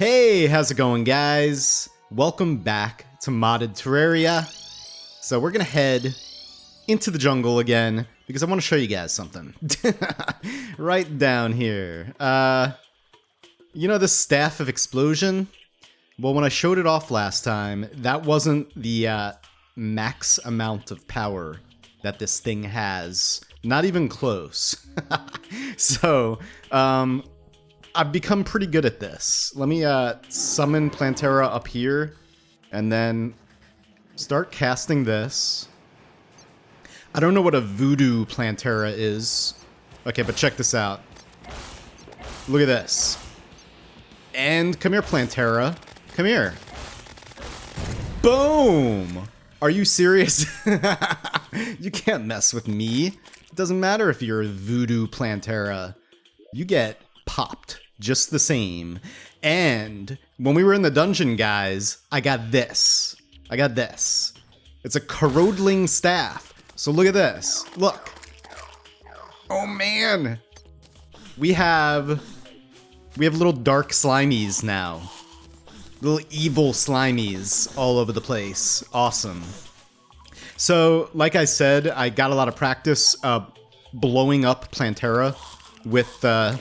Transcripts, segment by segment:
Hey, how's it going, guys? Welcome back to modded Terraria. So we're gonna head into the jungle again because I want to show you guys something. Right down here. You know this Staff of Explosion? Well, when I showed it off last time, that wasn't the max amount of power that this thing has. Not even close. So, I've become pretty good at this. Let me summon Plantera up here, and then start casting this. I don't know what a voodoo Plantera is. Okay, but check this out. Look at this. And come here, Plantera. Come here. Boom! Are you serious? You can't mess with me. It doesn't matter if you're a voodoo Plantera. You get popped just the same. And when we were in the dungeon, guys, I got this. It's a corroding staff. So look at this. Look. Oh man. We have little dark slimies now. Little evil slimies all over the place. Awesome. So, like I said, I got a lot of practice blowing up Plantera with the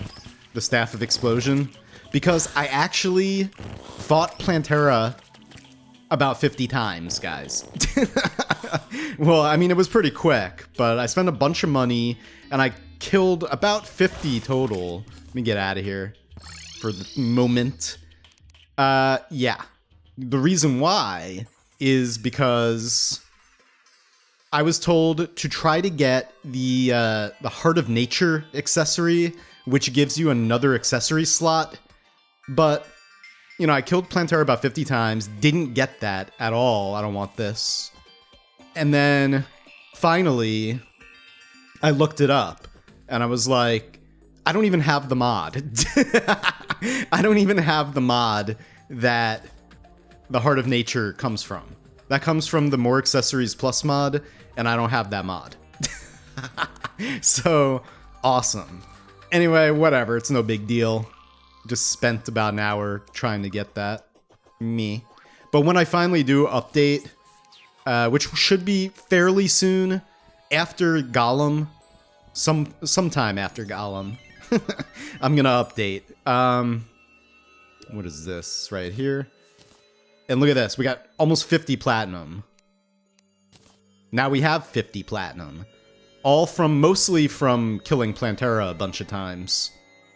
Staff of Explosion, because I actually fought Plantera about 50 times, guys. Well, I mean, it was pretty quick, but I spent a bunch of money, and I killed about 50 total. Let me get out of here for the moment. Yeah. The reason why is because I was told to try to get the Heart of Nature accessory, which gives you another accessory slot. But, you know, I killed Plantera about 50 times, didn't get that at all. I don't want this. And then, finally, I looked it up, and I was like, I don't even have the mod. I don't even have the mod that the Heart of Nature comes from. That comes from the More Accessories Plus mod, and I don't have that mod. So, awesome. Anyway, whatever, it's no big deal. Just spent about an hour trying to get that. Me. But when I finally do update, which should be fairly soon, after Golem, sometime after Golem, I'm gonna update. What is this right here? And look at this, we got almost 50 platinum. Now we have 50 platinum. All mostly from killing Plantera a bunch of times.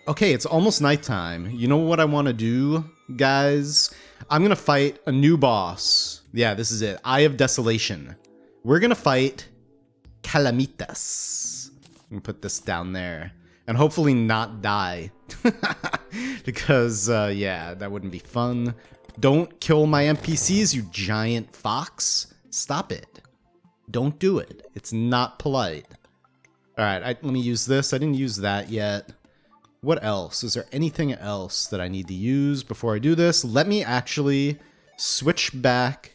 Okay, it's almost nighttime. You know what I want to do, guys? I'm gonna fight a new boss. Yeah, this is it. Eye of Desolation. We're gonna fight Calamitas. Let me put this down there. And hopefully not die. Because, yeah, that wouldn't be fun. Don't kill my NPCs, you giant fox. Stop it. Don't do it. It's not polite. Alright, let me use this. I didn't use that yet. What else? Is there anything else that I need to use before I do this? Let me actually switch back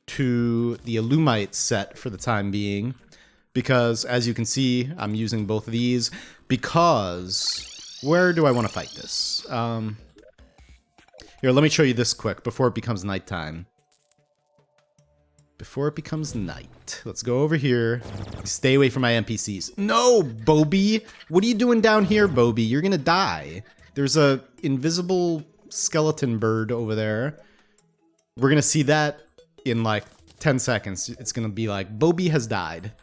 to the Illumite set for the time being. Because, as you can see, I'm using both of these. Because, where do I want to fight this? Here, let me show you this quick before it becomes nighttime. Before it becomes night. Let's go over here. Stay away from my NPCs. No, Bobby! What are you doing down here, Bobby? You're gonna die. There's a invisible skeleton bird over there. We're gonna see that in like 10 seconds. It's gonna be like, Bobby has died.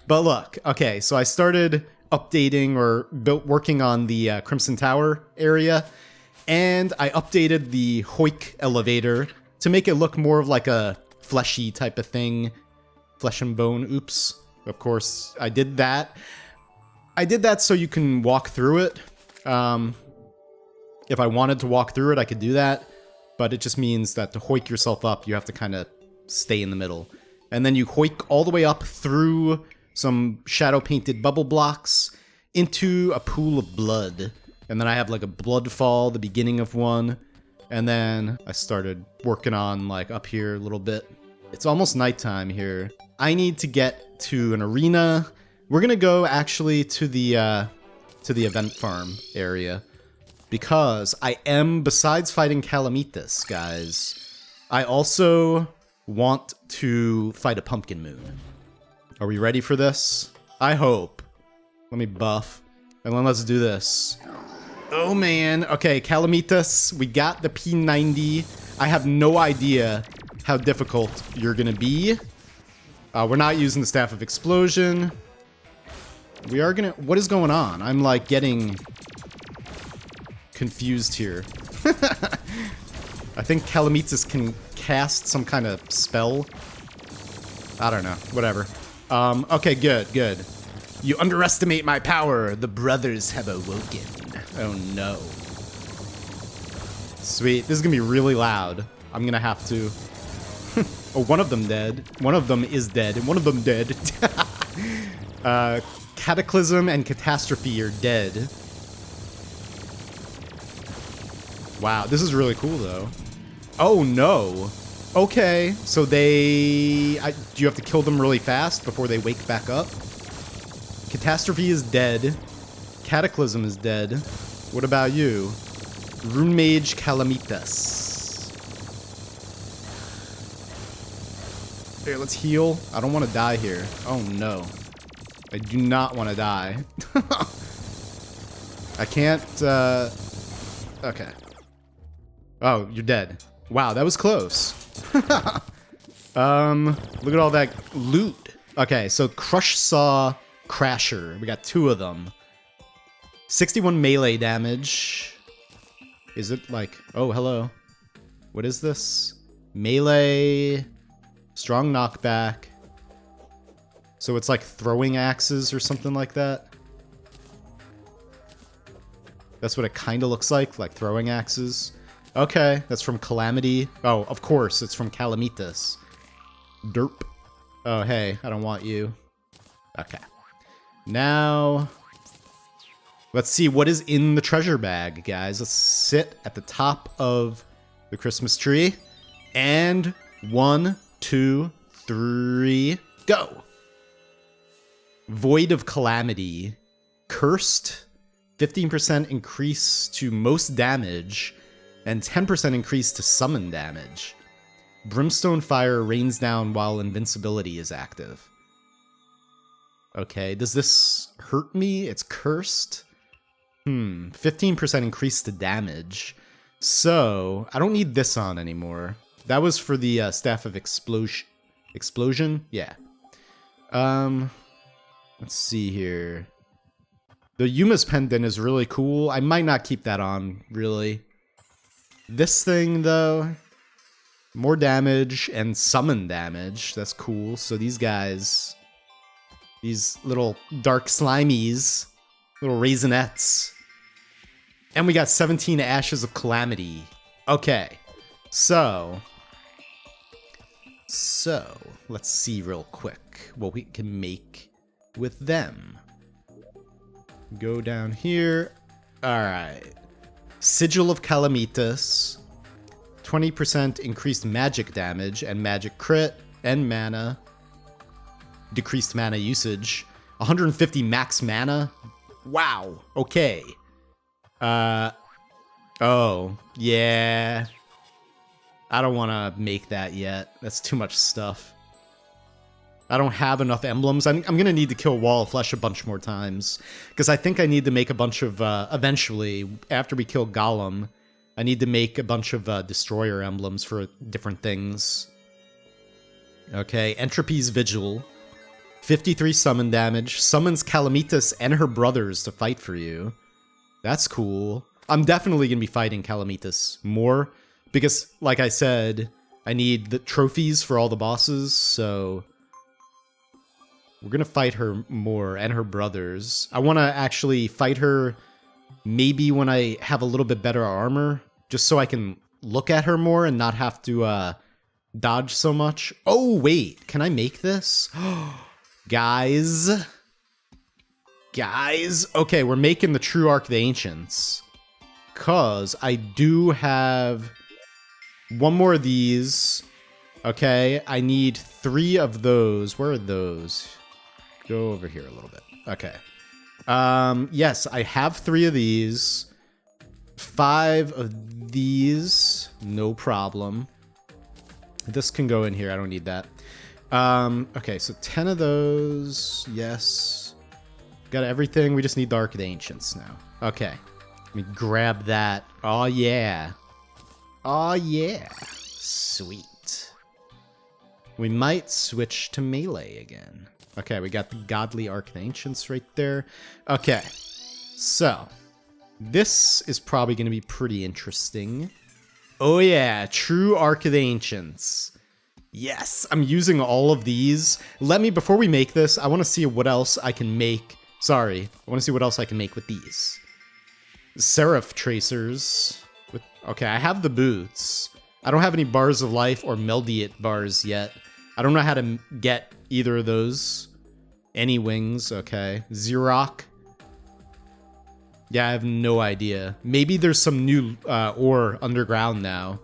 But look, okay, so I started updating or working on the Crimson Tower area, and I updated the Hoik elevator to make it look more of like a fleshy type of thing. Flesh and bone, oops. Of course, I did that. I did that so you can walk through it. If I wanted to walk through it, I could do that. But it just means that to hoik yourself up, you have to kind of stay in the middle. And then you hoik all the way up through some shadow-painted bubble blocks into a pool of blood. And then I have like a blood fall, the beginning of one. And then I started working on like up here a little bit. It's almost nighttime here. I need to get to an arena. We're gonna go actually to the event farm area. because I am, besides fighting Calamitas, guys, I also want to fight a Pumpkin Moon. Are we ready for this? I hope. Let me buff, and then let's do this. Oh man, okay, Calamitas, we got the P90. I have no idea how difficult you're gonna be. We're not using the Staff of Explosion. We are gonna, what is going on? I'm like getting confused here. I think Calamitas can cast some kind of spell. I don't know, whatever. Okay, good, good. You underestimate my power. The brothers have awoken. Oh no. Sweet, this is gonna be really loud. I'm gonna have to. Oh, one of them dead. One of them is dead, and one of them dead. Cataclysm and Catastrophe are dead. Wow, this is really cool though. Oh no. Okay, so they... do you have to kill them really fast before they wake back up? Catastrophe is dead. Cataclysm is dead. What about you? Rune Mage Calamitas. Here, let's heal. I don't want to die here. Oh no. I do not want to die. I can't, okay. Oh, you're dead. Wow, that was close. Look at all that loot. Okay, so Crush Saw Crasher. We got 2 of them. 61 melee damage. Is it like... oh, hello. What is this? Melee... strong knockback. So it's like throwing axes or something like that? That's what it kind of looks like throwing axes. Okay, that's from Calamity. Oh, of course, it's from Calamitas. Derp. Oh, hey, I don't want you. Okay. Now, let's see what is in the treasure bag, guys. Let's sit at the top of the Christmas tree. And 1, 2, 3, go! Void of Calamity. Cursed. 15% increase to most damage. And 10% increase to summon damage. Brimstone Fire rains down while invincibility is active. Okay, does this hurt me? It's cursed? 15% increase to damage. So, I don't need this on anymore. That was for the Staff of Explosion? Yeah. Let's see here. The Yuma's Pendant is really cool. I might not keep that on, really. This thing, though, more damage and summon damage. That's cool. So these guys, these little dark slimies, little raisinets. And we got 17 Ashes of Calamity. Okay, so let's see real quick what we can make with them. Go down here. All right. Sigil of Calamitas, 20% increased magic damage and magic crit and mana, decreased mana usage, 150 max mana. Wow. Okay. Oh, yeah. I don't want to make that yet. That's too much stuff. I don't have enough emblems. I'm going to need to kill Wall of Flesh a bunch more times. Because I think I need to make a bunch of, eventually, after we kill Golem, I need to make a bunch of Destroyer emblems for different things. Okay, Entropy's Vigil. 53 summon damage. Summons Calamitas and her brothers to fight for you. That's cool. I'm definitely going to be fighting Calamitas more. Because, like I said, I need the trophies for all the bosses, so... we're gonna fight her more, and her brothers. I want to actually fight her maybe when I have a little bit better armor, just so I can look at her more and not have to dodge so much. Oh, wait, can I make this? Guys. Okay, we're making the True Arc of the Ancients. Because I do have one more of these. Okay, I need 3 of those. Where are those? Go over here a little bit. Okay. Yes, I have 3 of these. 5 of these, no problem. This can go in here, I don't need that. Okay, so 10 of those, yes. Got everything, we just need the Ark of the Ancients now. Okay, let me grab that. Oh yeah. Oh yeah. Sweet. We might switch to melee again. Okay, we got the Godly Ark of the Ancients right there. Okay, so this is probably going to be pretty interesting. Oh yeah, true Ark of the Ancients. Yes, I'm using all of these. Before we make this, I want to see what else I can make. Sorry, I want to see what else I can make with these. Seraph Tracers. Okay, I have the boots. I don't have any bars of life or Meldiet bars yet. I don't know how to get either of those. Any wings, okay. Xeroc. Yeah, I have no idea. Maybe there's some new ore underground now.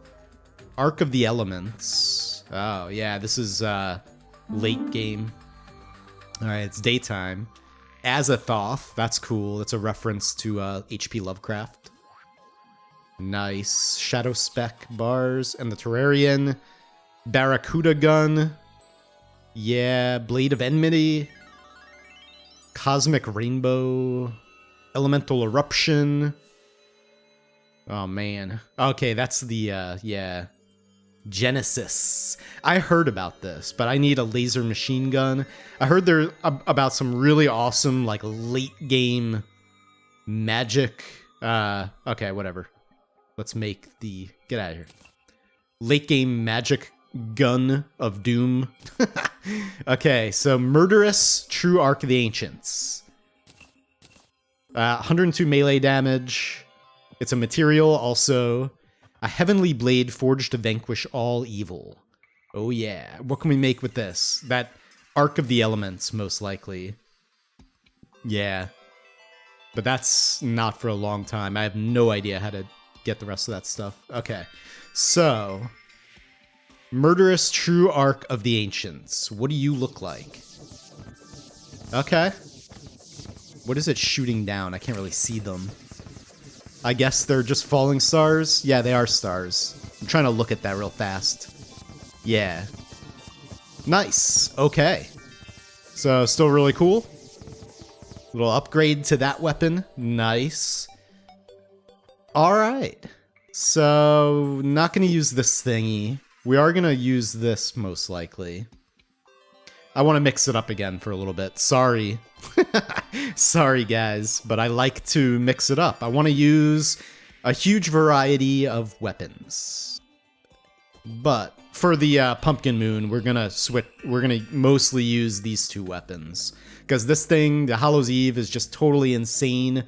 Ark of the Elements. Oh, yeah, this is late game. Alright, it's daytime. Azathoth, that's cool. That's a reference to H.P. Lovecraft. Nice. Shadow Spec bars and the Terrarian. Barracuda gun. Yeah, Blade of Enmity. Cosmic Rainbow. Elemental Eruption. Oh, man. Okay, that's the, yeah. Jenosis. I heard about this, but I need a laser machine gun. I heard there about some really awesome, like, late game magic. Okay, whatever. Let's make the... Get out of here. Late game magic gun of doom. Okay, so Murderous True Ark of the Ancients. 102 melee damage. It's a material also. A heavenly blade forged to vanquish all evil. Oh yeah. What can we make with this? That Ark of the Elements, most likely. Yeah. But that's not for a long time. I have no idea how to get the rest of that stuff. Okay. So, Murderous True Ark of the Ancients. What do you look like? Okay. What is it shooting down? I can't really see them. I guess they're just falling stars? Yeah, they are stars. I'm trying to look at that real fast. Yeah. Nice. Okay. So, still really cool. Little upgrade to that weapon. Nice. Alright. So, not going to use this thingy. We are going to use this, most likely. I want to mix it up again for a little bit. Sorry. Sorry, guys, but I like to mix it up. I want to use a huge variety of weapons. But for the Pumpkin Moon, we're gonna mostly use these two weapons. Because this thing, the Hollow's Eve, is just totally insane,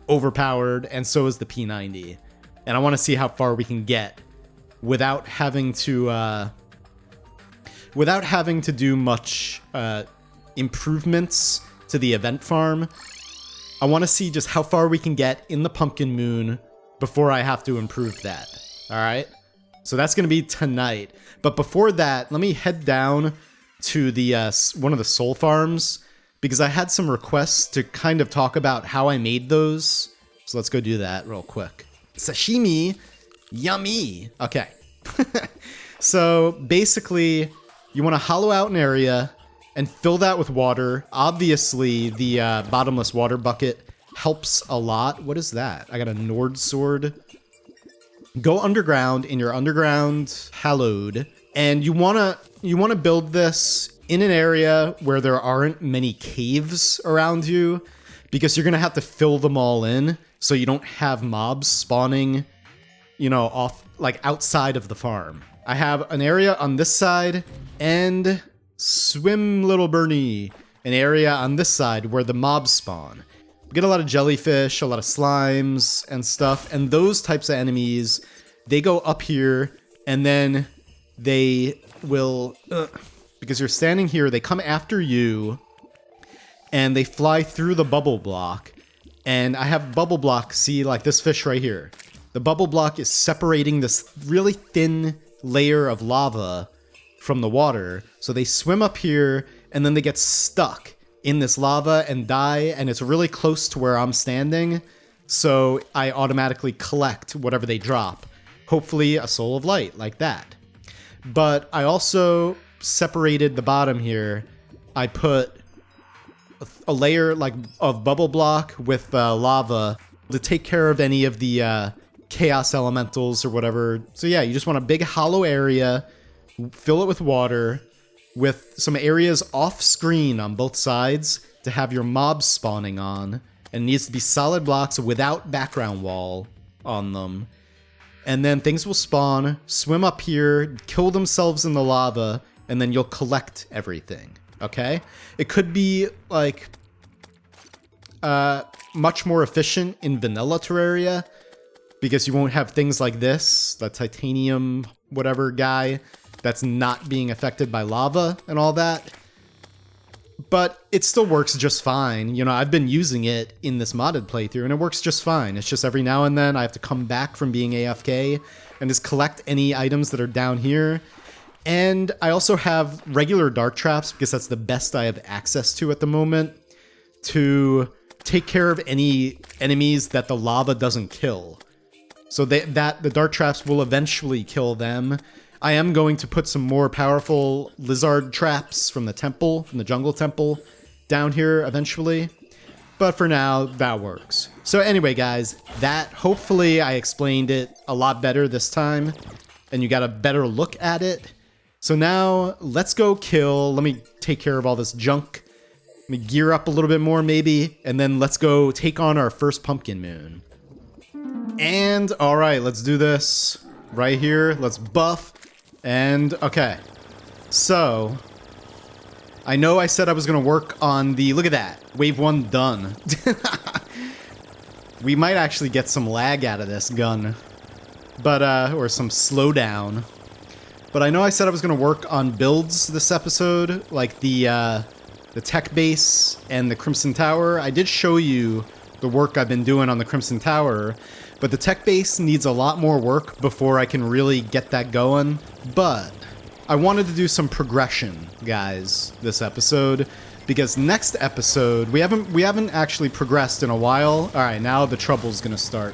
overpowered, and so is the P90. And I want to see how far we can get without having to do much improvements to the event farm. I want to see just how far we can get in the Pumpkin Moon before I have to improve that. Alright? So that's going to be tonight. But before that, let me head down to the one of the soul farms, because I had some requests to kind of talk about how I made those. So let's go do that real quick. Sashimi! Yummy! Okay. So basically, you want to hollow out an area and fill that with water. Obviously, the bottomless water bucket helps a lot. What is that? I got a Nord sword. Go underground in your underground hallowed, and you wanna build this in an area where there aren't many caves around you, because you're gonna have to fill them all in so you don't have mobs spawning, you know, off like outside of the farm. I have an area on this side and swim, little Bernie, an area on this side where the mobs spawn. We get a lot of jellyfish, a lot of slimes and stuff, and those types of enemies, they go up here, and then they will, because you're standing here, they come after you, and they fly through the bubble block, and I have bubble block, see, like this fish right here. The bubble block is separating this really thin layer of lava from the water, so they swim up here, and then they get stuck in this lava and die, and it's really close to where I'm standing, so I automatically collect whatever they drop. Hopefully a Soul of Light, like that. But I also separated the bottom here. I put a layer like of bubble block with lava to take care of any of the chaos elementals or whatever. So yeah, you just want a big hollow area, fill it with water, with some areas off screen on both sides to have your mobs spawning on. And it needs to be solid blocks without background wall on them. And then things will spawn, swim up here, kill themselves in the lava, and then you'll collect everything, okay? It could be, like, much more efficient in vanilla Terraria, because you won't have things like this, the titanium whatever guy that's not being affected by lava and all that. But it still works just fine. You know, I've been using it in this modded playthrough, and it works just fine. It's just every now and then I have to come back from being AFK and just collect any items that are down here. And I also have regular dark traps, because that's the best I have access to at the moment, to take care of any enemies that the lava doesn't kill. So the dark traps will eventually kill them. I am going to put some more powerful lizard traps from the temple, from the jungle temple, down here eventually. But for now, that works. So anyway, guys, hopefully I explained it a lot better this time, and you got a better look at it. So now, let's go kill. Let me take care of all this junk. Let me gear up a little bit more, maybe, and then let's go take on our first pumpkin moon. And, alright, let's do this right here. Let's buff. And, okay, so, I know I said I was going to work on the, look at that, wave 1 done. We might actually get some lag out of this gun, but, or some slowdown. But I know I said I was going to work on builds this episode, like the tech base and the Crimson Tower. I did show you the work I've been doing on the Crimson Tower, but the tech base needs a lot more work before I can really get that going. But I wanted to do some progression, guys, this episode, because next episode we haven't actually progressed in a while. All right, now the trouble's gonna start.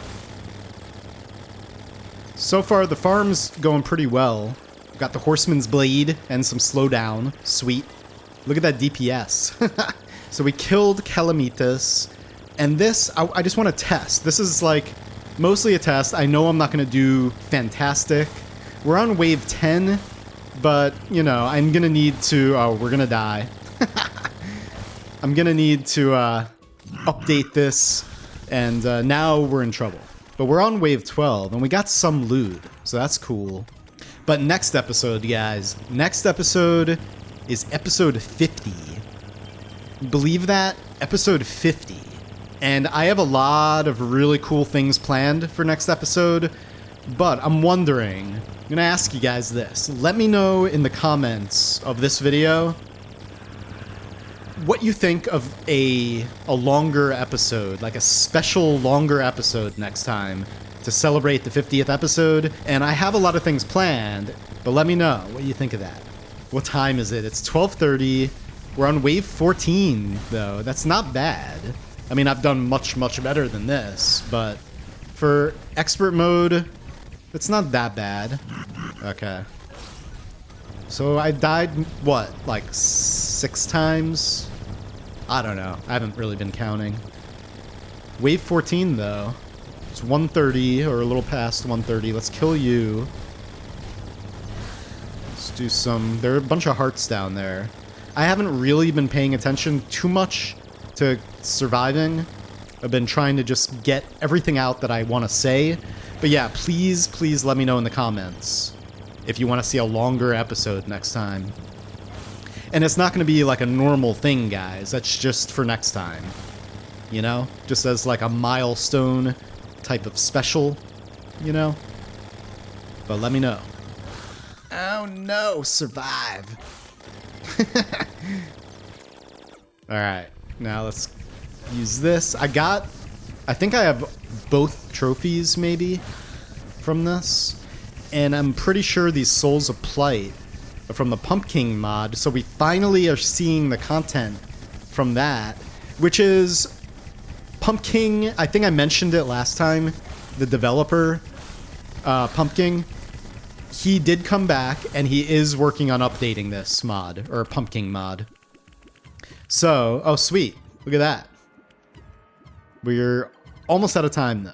So far the farm's going pretty well. Got the Horseman's Blade and some slowdown. Sweet. Look at that DPS. So we killed Calamitas, and this I just want to test. This is like mostly a test. I know I'm not going to do fantastic. We're on wave 10, but, you know, I'm going to need to... Oh, we're going to die. I'm going to need to update this, and now we're in trouble. But we're on wave 12, and we got some loot, so that's cool. But next episode, guys, next episode is episode 50. Believe that? Episode 50. And I have a lot of really cool things planned for next episode, but I'm wondering, I'm gonna ask you guys this. Let me know in the comments of this video what you think of a longer episode, like a special longer episode next time to celebrate the 50th episode. And I have a lot of things planned, but let me know what you think of that. What time is it? It's 12:30. We're on wave 14, though. That's not bad. I mean, I've done much, much better than this, but for expert mode, it's not that bad. Okay. So I died, what, like 6 times? I don't know. I haven't really been counting. Wave 14, though. It's 1:30, or a little past 1:30. Let's kill you. Let's do some... There are a bunch of hearts down there. I haven't really been paying attention too much to surviving. I've been trying to just get everything out that I want to say. But yeah, please, please let me know in the comments if you want to see a longer episode next time. And it's not going to be like a normal thing, guys. That's just for next time. You know? Just as like a milestone type of special, you know? But let me know. Oh no, survive. Alright, now let's use this. I think I have both trophies, maybe, from this. And I'm pretty sure these Souls of Plight are from the Pumpkin mod, so we finally are seeing the content from that, which is Pumpkin, I think I mentioned it last time, the developer, Pumpkin, he did come back and he is working on updating this mod, or Pumpkin mod. So, oh sweet, look at that. We're almost out of time though.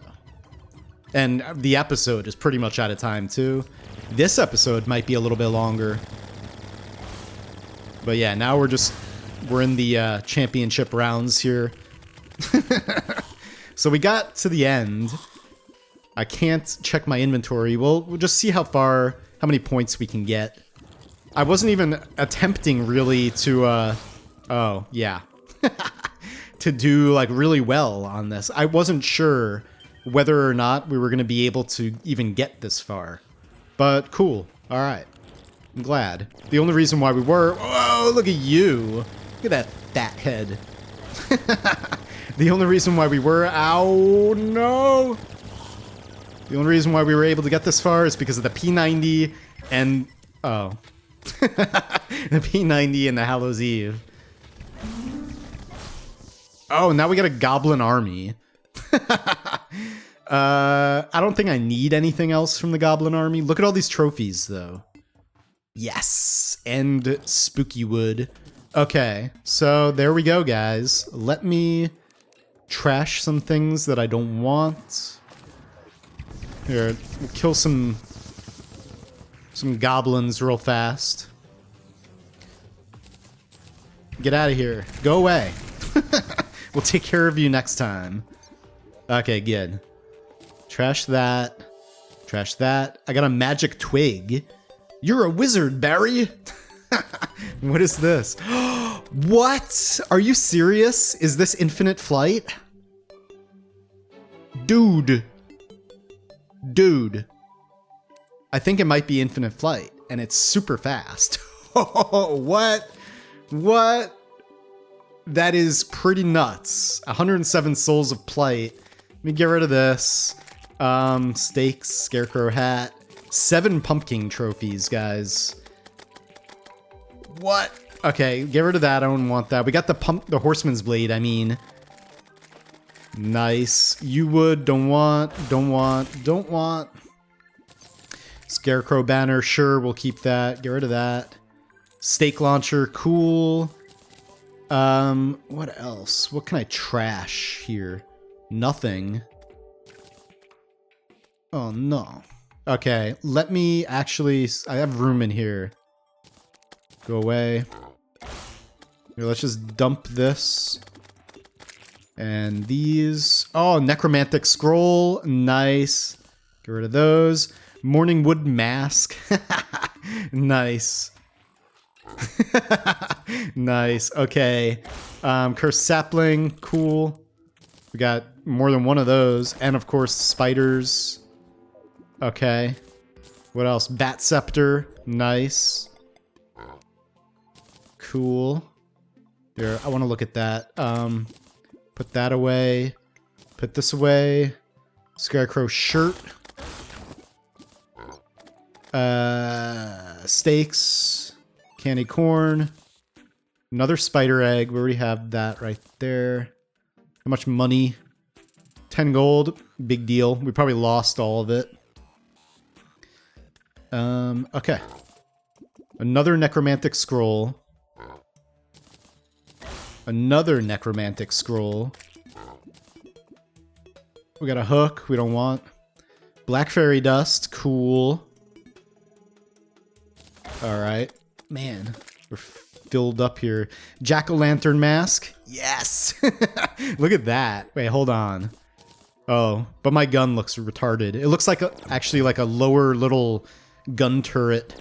And the episode is pretty much out of time too. This episode might be a little bit longer. But yeah, now we're in the championship rounds here. So we got to the end. I can't check my inventory. We'll just see how many points we can get. I wasn't even attempting really to, oh, yeah. To do like really well on this. I wasn't sure whether or not we were going to be able to even get this far. But cool. All right. I'm glad. The only reason why we were... Whoa, look at you. Look at that fat head. The only reason why we were... Ow, no. The only reason why we were able to get this far is because of the P90 and... Oh. The P90 and the Hallows Eve. Oh, now we got a goblin army. I don't think I need anything else from the goblin army. Look at all these trophies, though. Yes, and spooky wood. Okay, so there we go, guys. Let me trash some things that I don't want. Here, we'll kill some goblins real fast. Get out of here. Go away. We'll take care of you next time. Okay, good. Trash that. Trash that. I got a magic twig. You're a wizard, Barry. What is this? What? Are you serious? Is this infinite flight? Dude. Dude. I think it might be infinite flight, and it's super fast. What? What? That is pretty nuts. 107 souls of plight. Let me get rid of this. Stakes, scarecrow hat. 7 pumpkin trophies, guys. What? Okay, get rid of that. I don't want that. We got the horseman's blade, I mean. Nice. You would, don't want. Scarecrow banner, sure, we'll keep that. Get rid of that. Stake launcher, cool. What else? What can I trash here? Nothing. Oh, no. Okay, let me actually... I have room in here. Go away. Here, let's just dump this. And these... Oh, necromantic scroll. Nice. Get rid of those. Morning wood mask. Nice. Nice. Okay. Cursed sapling. Cool. We got more than one of those. And of course, spiders. Okay. What else? Bat scepter. Nice. Cool. Here, I want to look at that. Put that away. Put this away. Scarecrow shirt. Steaks. Candy corn. Another spider egg. We already have that right there. How much money? 10 gold. Big deal. We probably lost all of it. Okay. Another necromantic scroll. Another necromantic scroll. We got a hook. We don't want. Black fairy dust. Cool. Alright. Man, we're filled up here. Jack-o'-lantern mask. Yes! Look at that. Wait, hold on. Oh, but my gun looks retarded. It looks like actually like a lower little gun turret.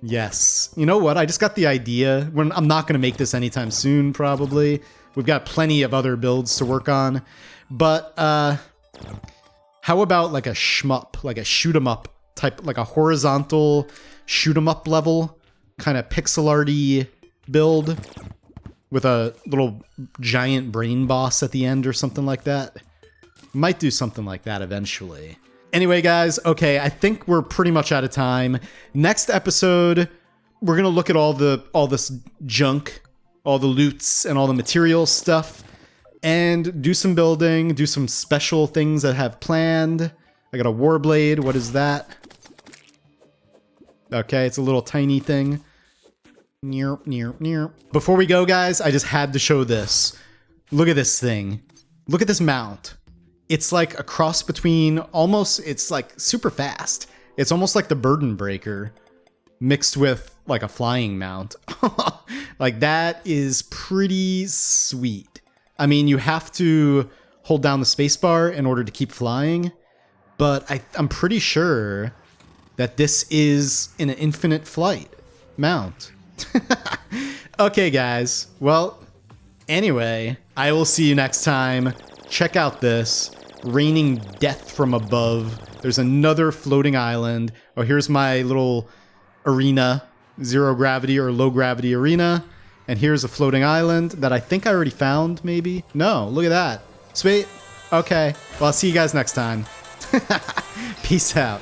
Yes. You know what? I just got the idea. I'm not going to make this anytime soon, probably. We've got plenty of other builds to work on. But, how about like a shmup? Like a shoot-em-up type, like a horizontal shoot-em-up level, kind of pixel arty build with a little giant brain boss at the end or something like that. Might do something like that eventually. Anyway, guys, okay, I think we're pretty much out of time. Next episode, we're gonna look at all this junk, all the loots and all the material stuff and do some building, do some special things that I have planned. I got a Warblade. What is that? Okay, it's a little tiny thing. Before we go, guys, I just had to show this. Look at this thing. Look at this mount. It's like a cross between almost, it's like super fast. It's almost like the Burden Breaker mixed with like a flying mount. Like that is pretty sweet. I mean, you have to hold down the spacebar in order to keep flying, but I'm pretty sure that this is an infinite flight mount. Okay, guys. Well, anyway, I will see you next time. Check out this. Raining death from above. There's another floating island. Oh, here's my little arena. Zero gravity or low gravity arena. And here's a floating island that I think I already found, maybe? No, look at that. Sweet. Okay. Well, I'll see you guys next time. Peace out.